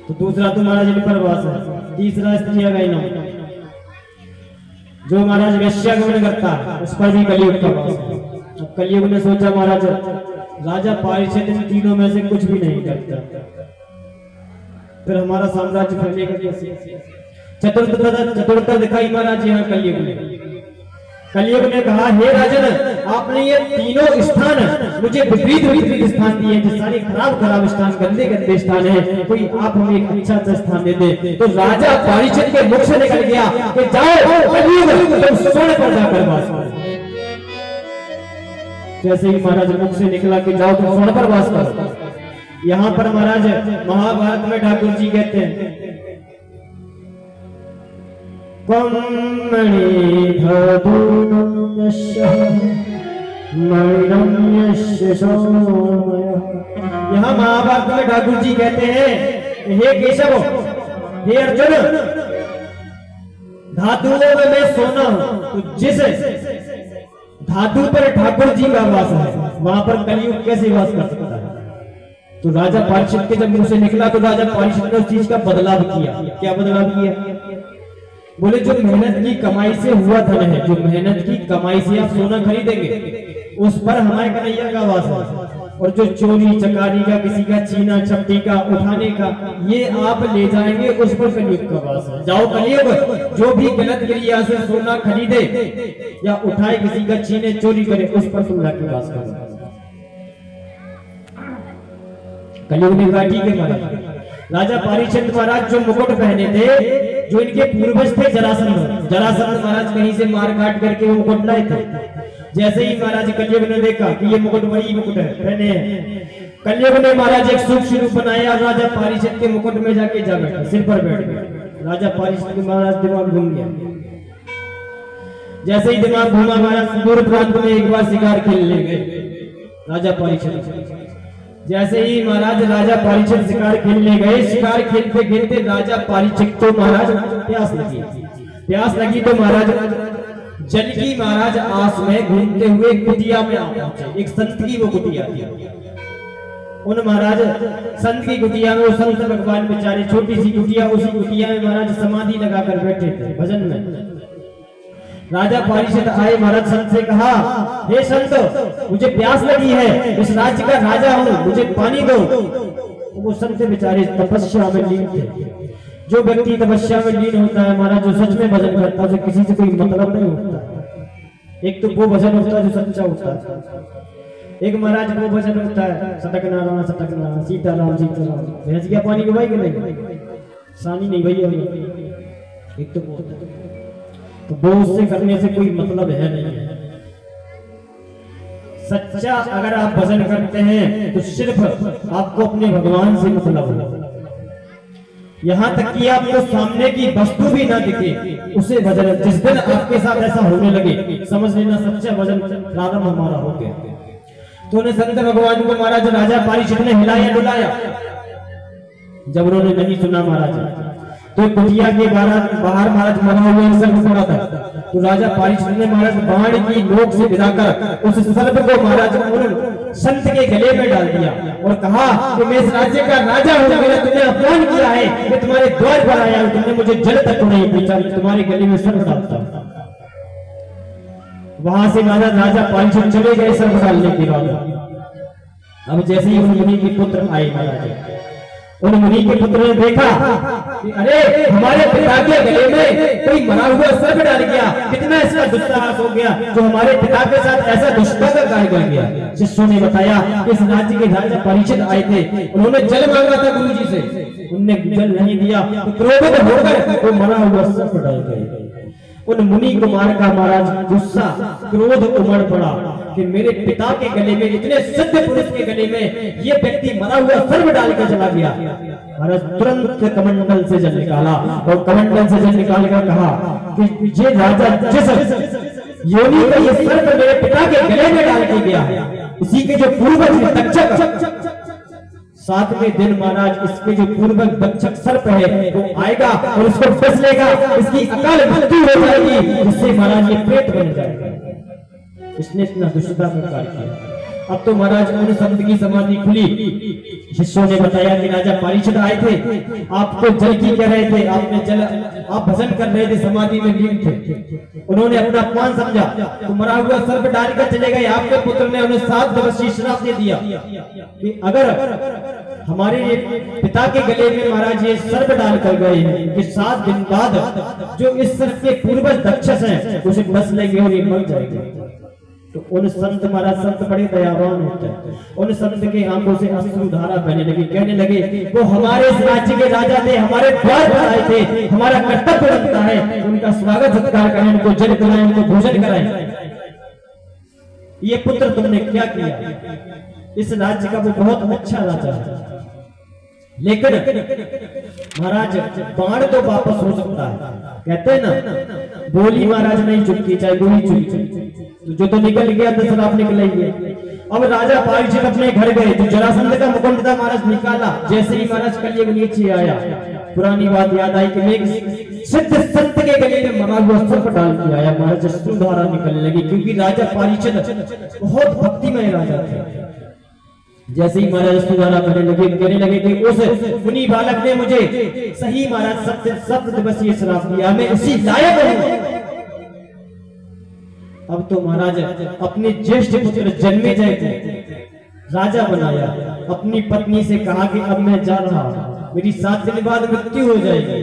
तो दूसरा तो महाराज विप्रवास है, तीसरा स्त्रिया गायना, जो महाराज वैश्यागमन करता है उस पर भी कलयुग का वास है। अब कलयुग ने सोचा महाराज राजा पारिषद इन तीनों में से कुछ भी नहीं करता, फिर हमारा साम्राज्य फैलेगा कैसे? चतुर्थता दिखाई महाराज यहाँ कलयुग ने। कलयुग ने कहा, हे राजन, आपने ये तीनों स्थान मुझे विपरीत विपरीत स्थान दिए, जो सारे खराब खराब स्थान, गंदे गंदे स्थान है, कोई आप हमें एक अच्छा सा स्थान दे दे। तो राजा पारिषद के मुख से निकल गया कि जाओ कलयुग तुम स्वर्ण पर जाकर वास करो। जैसे ही महाराज मुख से निकला कि जाओ तुम स्वर्ण पर वास करो, यहाँ पर महाराज महाभारत में ठाकुर जी कहते हैं, यहाँ महाभारत में ठाकुर जी कहते हैं, हे केशव, हे अर्जुन, धातुओं में मैं सोना हूं, तो जिस धातु पर ठाकुर जी का वास है वहां पर कलयुग कैसे वास कर सकता है? तो राजा पारिषद के जब मुंह से निकला तो राजा पारिषद ने उस चीज का बदलाव किया। क्या बदलाव किया? बोले जो मेहनत की कमाई से हुआ धन है, जो मेहनत की कमाई से आप सोना खरीदेंगे उस पर हमारे कन्हैया का वास है, और जो चोरी चकारी का, किसी का छीना झपटी का, उठाने का, ये आप ले जाएंगे उस पर कलयुग का वास है। जाओ कलयुग, जो भी गलत क्रिया से सोना खरीदे या उठाए, किसी का छीने चोरी करे, उस पर तुम जाके वास करो। कलयुग ने कहा ठीक है महाराज। राजा पारिषद महाराज जो मुकुट पहने थे, जो इनके पूर्वज थे जरासंध महाराज कहीं से मार काट करके वो मुकुट लाए थे। जैसे ही महाराज कलयुग ने देखा कि ये मुकुट वही मुकुट है पहने हैं, कलयुग ने महाराज एक सूक्ष्म रूप बनाया, राजा पारिषद के मुकुट में जाके जा बैठा, सिर पर बैठ गया। राजा पारिषद के महाराज दिमाग घूम गया। जैसे ही दिमाग घूमा महाराज दूर प्रांत में एक बार शिकार खेलने गए राजा पारिषद। जैसे ही महाराज राजा पारिषद शिकार खेलने गए, शिकार खेलते खेलते राजा पारिषद को महाराज प्यास लगी तो महाराज जल की महाराज आस में घूमते हुए कुटिया में आ पहुंचे। एक संत की वो कुटिया थी। उन महाराज संत की कुटिया में, संत भगवान बेचारे छोटी सी कुटिया, उसी कुटिया में महाराज समाधि लगाकर बैठे थे भजन में। राजा पारिषद आए, महाराज संत से कहा, हे संत, मुझे प्यास लगी है, इस राज्य का राजा हूँ, मुझे पानी दो। वो संत बेचारे तपस्या में लीन थे। जो व्यक्ति तपस्या में लीन होता है महाराज, जो सच में भजन करता है, उसे किसी से कोई मतलब नहीं होता। एक तो वो भजन होता है जो सच्चा होता है, एक महाराज वो भजन होता है सटकना राम सटकना, सीताराम सीताराम, भैंस क्या पानी पिवाई के नहीं, सानी नहीं भैया। एक तो वो उससे करने से कोई मतलब है नहीं। सच्चा अगर आप भजन करते हैं तो सिर्फ आपको अपने भगवान से मतलब है। यहाँ तक कि आपको सामने की वस्तु भी ना दिखे, उसे भजन। जिस दिन आपके साथ ऐसा होने लगे, समझ लेना सच्चा भजन प्रारंभ हमारा हो गया। तो उन्हें संत भगवान को महाराज राजा पारिषद ने हिलाया डुलाया। जब उन्होंने नहीं सुना महाराज, तो कुटिया के बाहर महाराज मरा हुआ सर्प पड़ा था। तो राजा पारिषद ने महाराज बाण की नोक से गिराकर उस सर्प को महाराज संत के गले में डाल दिया और कहा कि मैं इस राज्य का राजा हूँ, मैंने तुमने अपमान किया है, मैं तुम्हारे द्वार पर आया हूँ, तुमने मुझे जल तक नहीं पूछा, तुम्हारे गले में सर्प डालता। वहां से महाराज राजा पारिषद चले गए सर्प डालने के बाद। अब जैसे ही उन मुनि के पुत्र आए महाराज, उन मुनि के पुत्र ने देखा कि अरे हमारे पिता के गले में कोई मरा हुआ सर्प डाल गया, कितना इसका दुस्साहस हो गया, जो हमारे पिता के साथ ऐसा दुष्कर्म कर गया। शिष्यों ने बताया कि इस राज्य के राजा पारिषद आए थे, उन्होंने जल मांगा था गुरुजी से, उनने जल नहीं दिया, तो क्रोधित होकर वो मरा हुआ सर्प डाल गए। उन मुनि कुमार का महाराज गुस्सा क्रोध उमड़ पड़ा कि मेरे पिता के गले में, इतने सिद्ध पुरुष के गले में ये व्यक्ति मरा हुआ सर्प डाल कर चला गया। महाराज तुरंत कमंडल से जल निकाला और कमंडल से जल निकाल कर कहा कि ये राजा जिस योनि का ये सर्प मेरे पिता के गले में डाल के गया, इसी के जो पूर्वज तक्षक, 7वें दिन महाराज इसके जो पूर्वज तक्षक सर्प है वो आएगा और उसको फंस लेगा, इसकी अकाल मृत्यु हो जाएगी, जिससे महाराज ये प्रेत बन जाएगा। इसने इतना दुष्टता का कार्य किया। अब तो महाराज उन संत की समाधि खुली। शिष्यों ने बताया कि राजा परीक्षित आए थे, आपको जल की कह रहे थे, आपने जल आप भजन कर रहे थे, समाधि में लीन थे। उन्होंने अपना अपमान समझा तो मरा हुआ सर्प डालकर चले गए। आपके पुत्र ने उन्हें 7 दिवसीय श्राप दे दिया कि अगर हमारे पिता के गले में महाराज ये सर्प डाल कर गए हैं कि 7 दिन बाद जो इस सर्प के पूर्वज दक्षस हैं उसे बस लेंगे और ये मर जाएंगे। तो उन संत महाराज संत बड़े दयावान होते हैं, उन संत के आंखों से अश्रुधारा बहने लगी। कहने लगे वो हमारे इस राज्य के राजा थे, हमारे द्वार पर आए थे, हमारा कर्तव्य बनता है उनका स्वागत सत्कार करें, उनको जल पिलाएं, उनको भोजन कराएं। ये पुत्र तुमने क्या किया? इस राज्य का वो बहुत अच्छा राजा है, लेकिन महाराज बाण तो वापस हो सकता है। कहते हैं ना बोली महाराज नहीं चुपकी, चाहे गोली चुपकी, जो तो निकल गया दस आप निकल गए। अब राजा परीक्षित अपने घर गए तो जरासंध का मुकुट था महाराज निकाला। जैसे ही महाराज कलयुग नीचे आया, पुरानी बात याद आई कि मैं सिद्ध संत के गले में मरा हुआ सर्प डाल के आया। महाराज अश्रुधारा निकलने लगी, क्योंकि राजा परीक्षित बहुत भक्तिमय राजा थे। जैसे ही महाराज अश्रुधारा कहने लगे कि उस मुनि बालक ने मुझे सही महाराज 7 दिवसीय श्राप दिया, मैं इसी लायक हूं। अब तो महाराज अपने ज्येष्ठ पुत्र जन्मेजय को राजा बनाया। अपनी पत्नी से कहा कि अब मैं जा रहा हूं, मेरी 7 दिन बाद मृत्यु हो जाएगी।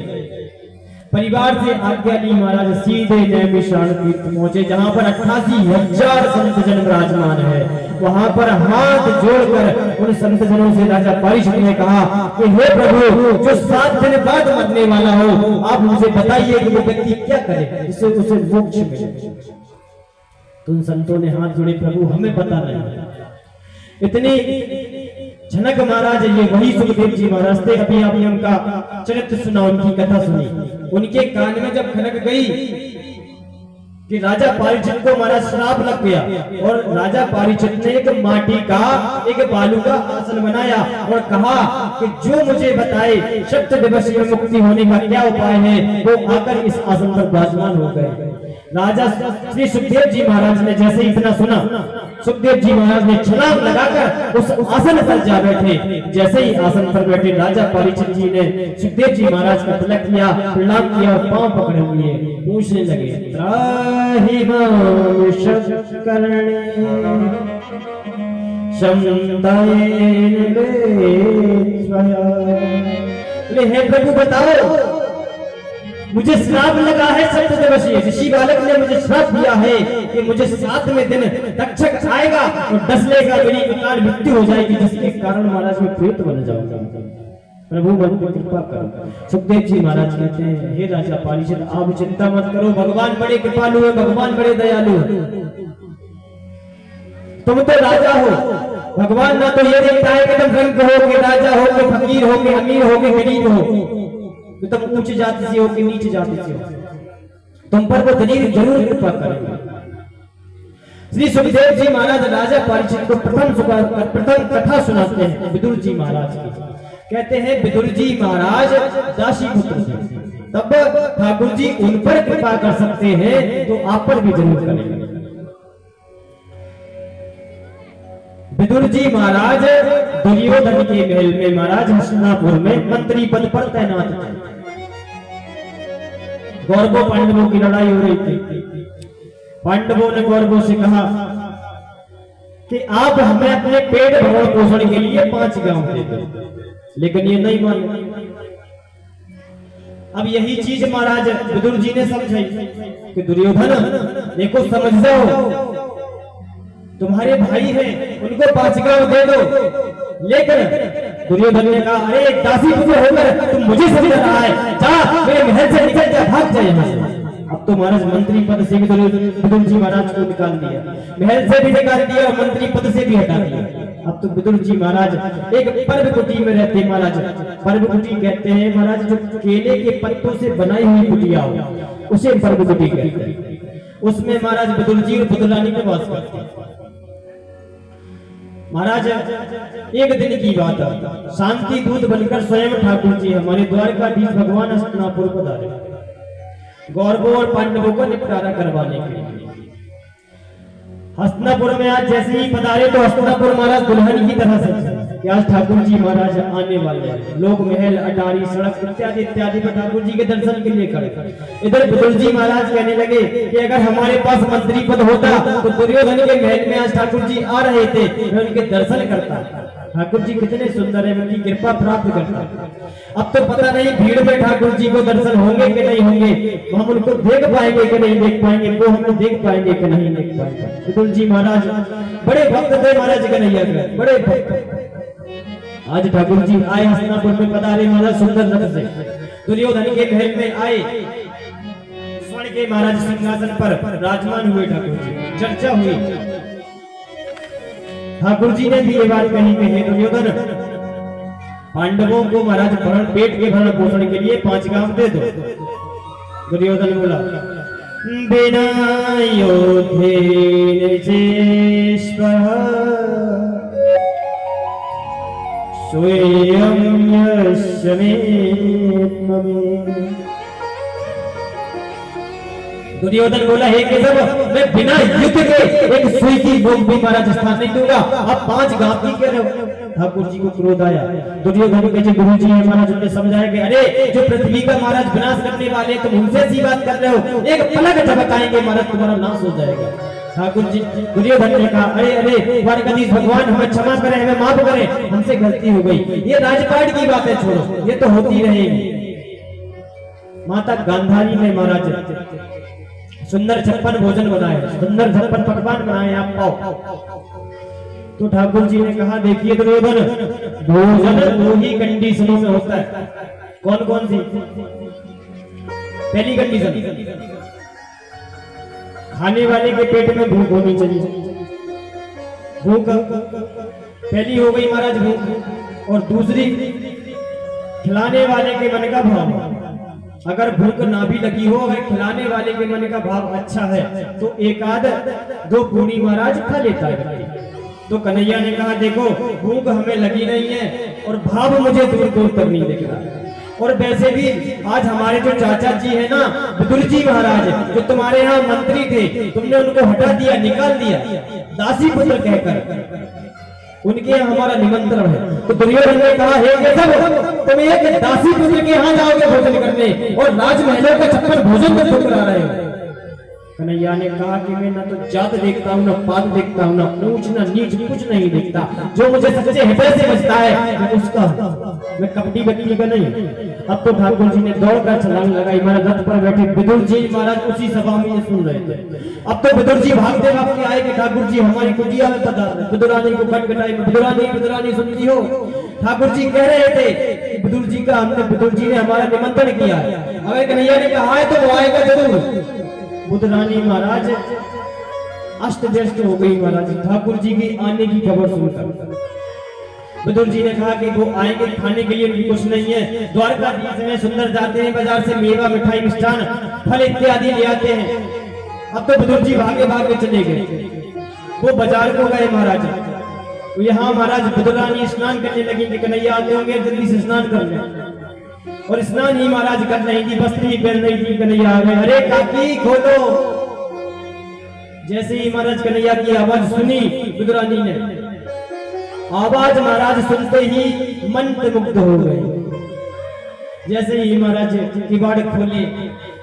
परिवार से आज्ञा ली, महाराज सीधे नैमिषारण्य तीर्थ पहुंचे, जहां पर 88,000 संत जन विराजमान है। वहां पर हाथ जोड़कर उन संत जनों से राजा परीक्षित ने कहा कि हे प्रभु, जो 7 दिन बाद मरने वाला हो, आप मुझे बताइए कि वो व्यक्ति क्या करे जिससे उसे मोक्ष मिले। तो उन संतों ने हाथ जोड़े, प्रभु हमें पता नहीं। इतनी जनक महाराज ये वही सुखदेव जी महाराज थे। अभी आपने उनका चरित्र सुना, उनकी कथा सुनी। उनके कान में जब खनक गई कि राजा परीक्षित को महाराज श्राप लग गया, और राजा परीक्षित ने एक माटी का एक बालू का आसन बनाया और कहा कि जो मुझे बताए 7 दिवसीय मुक्ति होने का क्या उपाय है, वो आकर इस आसन पर विराजमान हो गए। राजा श्री सुखदेव जी महाराज ने जैसे इतना सुना, सुखदेव जी महाराज ने छलांग लगाकर उस आसन पर जा बैठे। जैसे ही आसन पर बैठे, राजा परीक्षित जी ने सुखदेव जी महाराज का तिलक किया, प्रणाम किया और पांव पकड़े हुए पूछने लगे, त्राहि मां शक्करणे शमतायेन लेत्वया। हे प्रभु बताओ, मुझे श्राप लगा है 7 दिवसीय। ऋषि बालक ने मुझे श्राप दिया है कि मुझे 7वें दिन तक्षक आएगा और डसलेगा, मेरी अकाल मृत्यु हो जाएगी, जिसके कारण महाराज मैं प्रेत बन जाऊंगा। प्रभु मन पर कृपा करो। सुखदेव जी महाराज कहते हैं, हे राजा परीक्षित, आप चिंता मत करो, भगवान बड़े कृपालु है, भगवान बड़े दयालु है। तुम तो राजा हो, भगवान ना तो ये देखता है कि तुम रंग हो के राजा हो के फकीर हो के अमीर हो के गरीब हो, तो तुम ऊंची जाति से हो कि नीचे जाति से हो, तुम पर वो दलील जरूर कृपा करेंगे। श्री सुखदेव जी महाराज राजा परीक्षित को प्रथम कथा सुनाते हैं विदुर जी महाराज की। कहते हैं विदुर जी महाराज दासी पुत्र थे, तब ठाकुर जी उन पर कृपा कर सकते हैं तो आप पर भी जरूर करेंगे। विदुर जी महाराज दुर्योधन के महल में महाराज हस्तिनापुर में मंत्री पद पर तैनात थे। कौरवों पांडवों की लड़ाई हो रही थी। पांडवों ने कौरवों से कहा कि आप हमें अपने पेट भरण पोषण के लिए 5 गांव दे दो, लेकिन ये नहीं माने। अब यही चीज महाराज विदुर जी ने समझाई कि दुर्योधन देखो, समझ जाओ, तुम्हारे भाई हैं, उनको 5 गांव दे दो। लेकिन दुर्योधन ने कहा, अरे दासी पुत्र होकर तुम मुझे समझ रहा है, जा मेरे महल से निकल जा, भाग जा यहाँ से। अब तो महाराज मंत्री पद से भी विदुर जी महाराज को निकाल दिया, महल से भी निकाल दिया और मंत्री पद से भी हटा दिया। अब तो विदुर जी महाराज एक पर्व कुटी में रहते। महाराज पर्व कुटी कहते हैं महाराज, जो केले के पत्तों से बनाई हुई कुटिया हो उसे पर्व कुटी कहते हैं। उसमें महाराज विदुर जी और पुतलानी के वास करते हैं। महाराज एक दिन की बात है, शांति दूत बनकर स्वयं ठाकुर जी हमारे द्वारकाधीश भगवान हस्तिनापुर पधारे, कौरवों और पांडवों को निपटारा करवाने के लिए। हस्तिनापुर में आज जैसे ही पधारे तो हस्तिनापुर महाराज दुल्हन की तरह से कि आज ठाकुर जी महाराज आने वाले हैं। लोग महल अटारी सड़क इत्यादि इत्यादि पर ठाकुर जी के दर्शन के लिए खड़े। इधर बिदुर जी महाराज कहने लगे कि अगर हमारे पास मंत्री पद होता तो दुर्योधन के महल में आज ठाकुर जी आ रहे थे, मैं उनके दर्शन करता। ठाकुर जी कितने सुंदर है, उनकी कृपा प्राप्त करता। अब तो पता नहीं भीड़ में ठाकुर जी को दर्शन होंगे कि नहीं होंगे, हम उनको देख पाएंगे कि नहीं देख पाएंगे, वो हमें देख पाएंगे कि नहीं देख पाएंगे। बिदुर जी महाराज बड़े भक्त थे महाराज कन्हैया के, बड़े भक्त। आज ठाकुर जी आए हस्तिनापुर में पधारे महाराज सुंदर रथ से, दुर्योधन के महल में आए, स्वर्ण के महाराज सिंहासन पर राजमान हुए ठाकुर जी, चर्चा हुई। ठाकुर जी ने भी ये बात कही कि हे दुर्योधन, पांडवों को महाराज भरण पेट के भरण पोषण के लिए 5 गांव दे दो। दुर्योधन बोला बिना योद्धेन चेष्टः स्वयं यशमेत्ममे। दुर्योधन बोला हे केशव, मैं बिना युद्ध के एक सुई की नोक भी महाराज स्थान नहीं दूंगा, आप 5 गांव की कह रहे हो। ठाकुर जी को क्रोध आया। दुर्योधन के गुरु जी महाराज ने समझाया कि अरे जो पृथ्वी का महाराज विनाश करने वाले तुम उनसे सी बात कर रहे हो, एक पलक झपकाएंगे महाराज तुम्हारा नाश हो जाएगा। ठाकुर जी दुर्योधन ने कहा अरे अरे द्वारकाधीश भगवान हमें क्षमा करें, हमें माफ करें, हमसे गलती हो गई, ये राजपाट की बातें छोड़ो, ये तो होती रहेगी। माता गांधारी ने महाराज सुंदर 56 भोजन बनाए, सुंदर 56 पकवान बनाए, आप पाओ। तो ठाकुर जी ने कहा देखिए दुर्योधन, भोजन 2 ही कंडीशनों में होता है। कौन कौन सी? पहली कंडीशन, खाने वाले के पेट में भूख होनी चाहिए, भूख पहली हो गई महाराज भूख, और दूसरी खिलाने वाले के मन का भाव। अगर भूख ना भी लगी हो, अगर खिलाने वाले के मन का भाव अच्छा है तो 1 आध 2 पूरी महाराज खा लेता है। तो कन्हैया ने कहा देखो भूख हमें लगी नहीं है और भाव मुझे दूर दूर तक नहीं दिख रहा। और वैसे भी आज हमारे जो चाचा जी है ना बिदुर जी महाराज, जो तुम्हारे यहाँ मंत्री थे, तुमने उनको हटा दिया, निकाल दिया दासी पुत्र कहकर, उनके यहाँ हमारा निमंत्रण है। तो दुर्योधन ने कहा हे केशव, तुम एक दासी पुत्र के यहाँ जाओगे भोजन करने और राजमहलों का 56 भोजन को ठुकरा रहे हो। कन्हैया ने कहा कि मैं ना तो जात देखता हूँ, ना पात देखता हूँ, ना ऊंच ना नीच, कुछ नहीं देखता। जो मुझे सच्चे हृदय से बचता है मैं उसका, मैं कपटी बकरी का नहीं। अब तो ठाकुर जी ने दौड़कर छलांग लगाई, महाराज रथ पर बैठे बिदुर जी महाराज उसी सभा में ये सुन रहे थे। अब तो बिदुर जी भागते भागते आए कि ठाकुर जी हमारी कुटिया में पधार रहे। बिदुरानी को खटखटाई, बिदुरानी सुनती हो? ठाकुर जी कह रहे थे बिदुर जी का, हमने बिदुर जी ने हमारा निमंत्रण किया, अगर कन्हैया ने कहा है तो वो आएगा जरूर। बिदुरानी महाराज अष्ट व्यस्त हो गई महाराज ठाकुर जी की आने की खबर सुनकर। बिदुर जी ने कहा कि वो आएंगे, खाने के लिए उनकी कुछ नहीं है। द्वारकाधीश में सुंदर जाते हैं बाजार से मेवा मिठाई मिष्ठान फल इत्यादि ले आते हैं। अब तो बिदुर जी भागे भागे चले गए, वो बाजार को गए महाराज। तो यहाँ महाराज बिदुरानी स्नान करने लगी कि कन्हैया आते होंगे, जल्दी से स्नान कर लें। और स्नान ही महाराज कर रही थी, वस्त्र ही पहन रही थी, कन्हैया आ गए, अरे काकी खोलो। जैसे ही महाराज कन्हैया की आवाज सुनी बिदुरानी ने, आवाज महाराज सुनते ही मंत्रमुग्ध हो गए। जैसे ही महाराज किवाड़ खोले,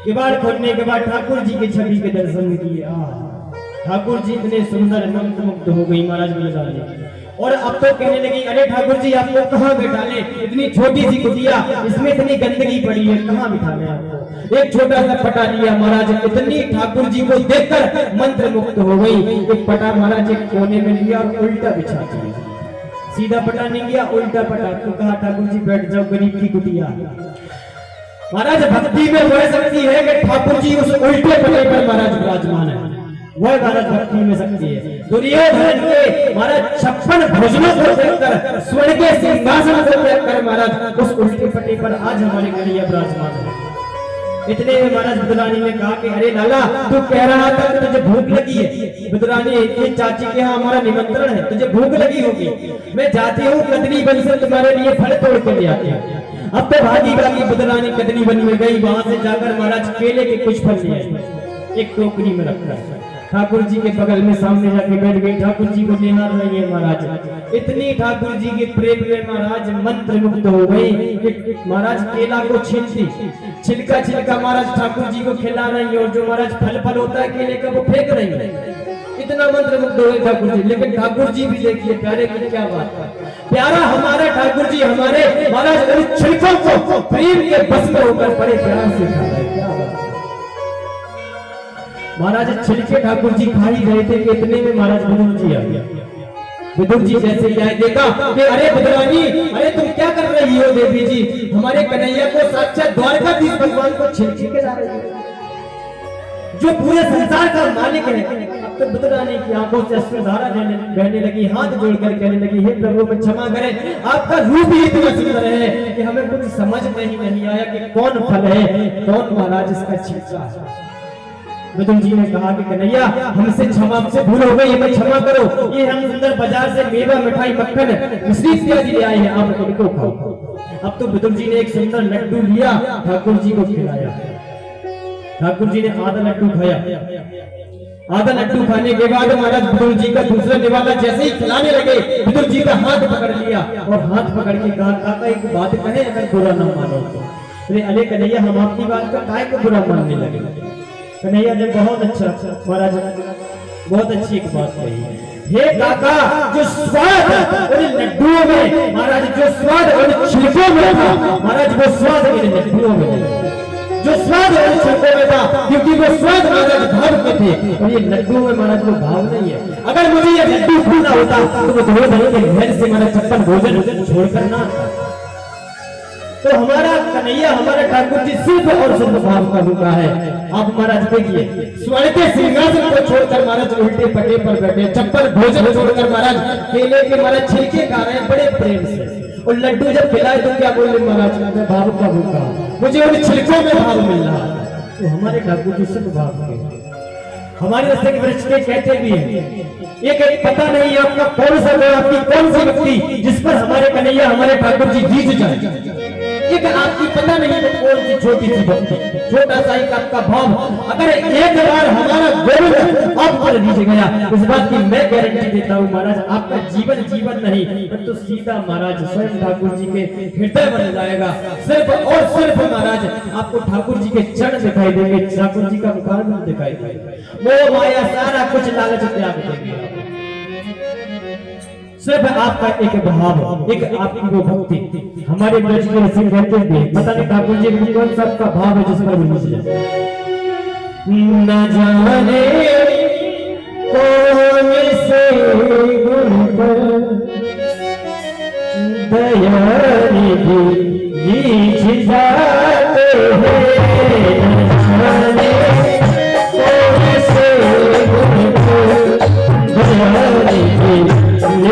किवाड़ खोलने के बाद ठाकुर जी की छवि के दर्शन किए, ठाकुर जी इतने सुंदर मंत्रमुग्ध हो गई महाराज बिदुरानी। और अब तो कहने लगी अरे ठाकुर जी आपको कहाँ बिठा ले, इतनी छोटी सी कुटिया, इसमें इतनी गंदगी पड़ी है, कहाँ बिठा ले आपको? एक छोटा सा पटा लिया महाराज, इतनी ठाकुर जी को देखकर मंत्र मुक्त हो गई। एक पटा महाराज एक कोने में लिया और उल्टा बिछा दिया, सीधा पटा नहीं लिया, उल्टा पटा। तो कहा ठाकुर जी बैठ जाओ, गरीब की कुटिया। महाराज भक्ति में वह शक्ति है कि ठाकुर जी उस उल्टे पटे पर महाराज विराजमान है, वह महाराज भक्ति में शक्ति है। दुर्योधन के महाराज 56 भोजनों को देखकर, स्वर्ण के सिंहासन को देखकर महाराज उस उल्टे पटे पर आज हमारे कन्हैया विराजमान है। इतने में महाराज बिदुरानी ने कहा कि अरे लाला तू कह रहा था कि तुझे भूख लगी है। बिदुरानी ये चाची के यहाँ हमारा निमंत्रण है, तुझे भूख लगी होगी, मैं जाती हूँ कदनी बन से तुम्हारे लिए फल तोड़ के ले आती हूँ। अब तो भागी भागी बिदुरानी कदनी बन में गई, वहां से जाकर महाराज केले के कुछ फल लिए एक टोकरी में रखा। ठाकुर जी के बगल में सामने जाके बैठ गई, ठाकुर जी को निहार रही है महाराज। इतनी ठाकुर जी के प्रेम में महाराज मंत्र मुग्ध हो गई कि महाराज केला को छीलती, छिलका छिलका महाराज ठाकुर जी को खिला रही है, और जो महाराज फल फल होता है केले का वो फेंक रही है। इतना मंत्र मुग्ध हो गए ठाकुर जी। लेकिन ठाकुर जी भी देखिए प्यारे की क्या बात है, प्यारा हमारा ठाकुर जी हमारे महाराज उन छिलकों को प्रेम के बस में होकर बड़े प्यार से खा रहे। क्या बात महाराज, छिलके ठाकुर जी खा ही रहे थे कि इतने में महाराज विदुर जी आ गया। विदुर जी जैसे क्या देखा कि अरे विदुरानी, अरे तुम क्या कर रही हो देवी जी, हमारे कन्हैया को साक्षात द्वारकाधीश भगवान को छिलके के ला रही है, जो पूरे संसार का मालिक है। अब तो विदुरानी की आंखों से अश्रुधारा बहने लगी, हाथ जोड़कर कहने लगी, हे प्रभु मैं क्षमा करें, आपका रूप ही इतना सुंदर है कि हमें कुछ समझ में ही नहीं आया कि कौन फल है, कौन महाराज इसका छिलका है। विदुर जी ने कहा कि कन्हैया हमसे भूल हो गई, हमें क्षमा करो, ये हम सुंदर बाजार से मेवा मिठाई मक्खन मिश्री इत्यादि ले आए हैं, आप इनको खाओ। अब तो विदुर जी ने एक सुंदर लड्डू लिया, ठाकुर जी को खिलाया। ठाकुर जी ने आधा लड्डू खाया। आधा लड्डू खाने के बाद महाराज विदुर जी का दूसरा निवाला जैसे ही खिलाने लगे, विदुर जी का हाथ पकड़ लिया और हाथ पकड़ के कहा, काका एक बात कहे, अगर बुरा न मानो तो। अरे कन्हैया हम आपकी बात का काहे को बुरा मानने लगे। कन्हैया ने बहुत अच्छा महाराज, बहुत अच्छी एक बात कही, हे काका जो स्वाद उन लड्डुओं में महाराज, जो स्वाद उन छिलकों में था महाराज, वो स्वाद इन लड्डुओं में नहीं, जो स्वाद उन छिलकों में था, क्योंकि वो स्वाद महाराज भाव के थे, और ये लड्डुओं में महाराज वो भाव नहीं है। अगर मुझे ये लड्डू खाना होता तो वो धो धो के घर से महाराज छप्पन भोजन छोड़कर ना, तो हमारा कन्हैया हमारा ठाकुर जी सिर्फ और सिर्फ भाव का भूखा है। आप महाराज देखिए, स्वर्ण के सिंहासन को छोड़कर महाराज उल्टे पटे पर बैठे, चप्पल भोजन छोड़कर महाराज केले के महाराज छिलके खा रहे हैं बड़े प्रेम से, और लड्डू जब खिलाए तो क्या बोले महाराज, मैं भाव का भूखा, मुझे उन छिलकों में भाव मिल रहा है। तो हमारे ठाकुर जी सिर्फ भाव के, हमारे रस्ते के वृक्ष के कहते भी हैं, एक पता नहीं आपका कौन सा है, आपकी कौन सी भक्ति जिस पर हमारे कन्हैया हमारे ठाकुर जी जीत जाए, एक आपकी पता नहीं तो कौन सी छोटी सी भक्ति, छोटा सा ही आपका भाव, अगर एक बार हमारा गोविंद आप पर नीचे गया, इस बात की मैं गारंटी देता हूँ महाराज, आपका जीवन जीवन नहीं परंतु सीधा महाराज स्वयं ठाकुर जी के हृदय बन जाएगा। सिर्फ और सिर्फ महाराज आपको ठाकुर जी के चरण दिखाई देंगे, ठाकुर जी का मुखारबिंद दिखाई देगा, मोह माया सारा कुछ लालच त्याग देंगे। सिर्फ आपका एक भाव, एक आपकी वो भक्ति। हमारे ब्रज के रसिक कहते हैं, पता नहीं ठाकुर जी को कौन सा आपका भाव है जिस पर वो जाए, न जाने कौन से गुण पर दया निधि